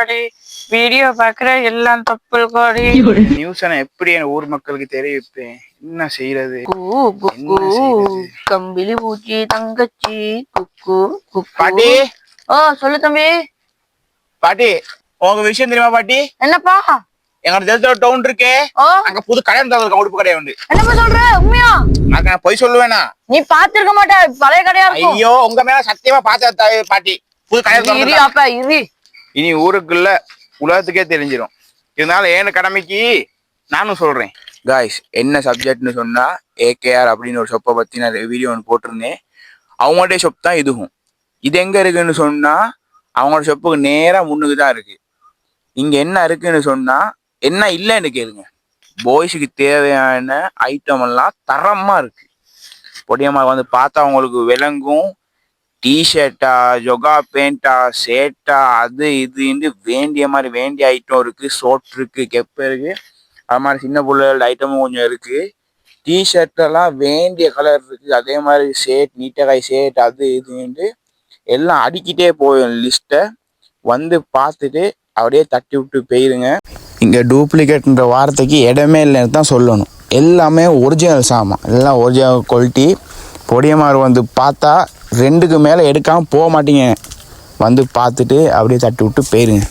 காடி வீடியோ பாக்குற எல்லாம் தப்பு காடி நியூஸ் எப்படி ஊர் மக்களுக்கு தெரிவிப்பேன் என்ன செய்யறது கம்பிலி பூச்சி தங்கச்சி குக்கு பாட்டி சொல்லு தம்பி பாட்டி உங்க விஷயம் தெரியுமா பாட்டி என்னப்பா எங்க தேசத்தோட டவுன் இருக்கே அங்க புது கடை இருந்தா உடுப்பு கடை உண்டு என்னப்பா சொல்ற உண்மையா நான் பொய் சொல்லுவேனா நீ பாத்துருக்க மாட்ட பழைய கடையா இருக்கும் ஐயோ உங்க மேல சத்தியமா பாத்த பாட்டி புது கடை இனி ஊருக்குள்ள உலகத்துக்கே தெரிஞ்சிடும் இதனால ஏன கடமைக்கு நானும் சொல்றேன் காய்ஸ் என்ன சப்ஜெக்ட்னு சொன்னா ஏகேஆர் அப்படின்னு ஒரு ஷாப்பை பத்தி நான் வீடியோ ஒன்று போட்டிருந்தேன் அவங்களுடைய ஷாப் தான் இதுவும் இது எங்க இருக்குன்னு சொன்னா அவங்களோட ஷாப்புக்கு நேரா முன்னுக்கு தான் இருக்கு இங்க என்ன இருக்குன்னு சொன்னா என்ன இல்லைன்னு கேளுங்க பாய்ஸுக்கு தேவையான ஐட்டம் எல்லாம் தரமா இருக்கு பொடியம்மா வந்து பார்த்தா அவங்களுக்கு விளங்கும் டிஷர்ட்டா ஜொகா பேண்டா ஷர்ட்டா அது இதுன்னு வேண்டிய ஐட்டம் இருக்கு ஷோர்ட் இருக்கு கெப் இருக்கு அது மாதிரி சின்ன பிள்ளைகளோட ஐட்டமும் கொஞ்சம் இருக்கு டிஷர்ட் எல்லாம் வேண்டிய கலர் இருக்கு அதே மாதிரி ஷர்ட் நீட்டகாய் ஷர்ட் அது இதுன்ட்டு எல்லாம் அடிக்கிட்டே போயும் லிஸ்ட்டை வந்து பார்த்துட்டு அப்படியே தட்டி விட்டு போயிருங்க இங்கே டூப்ளிகேட்ன்ற வார்த்தைக்கு இடமே இல்லைன்னு தான் சொல்லணும் எல்லாமே ஒரிஜினல் சாமான் எல்லாம் ஒரிஜினல் குவாலிட்டி பொடியமாறு வந்து பார்த்தா 2க்கு மேலே எடுக்காமல் போக மாட்டீங்க வந்து பார்த்துட்டு அப்படியே தட்டி விட்டு போயிருங்க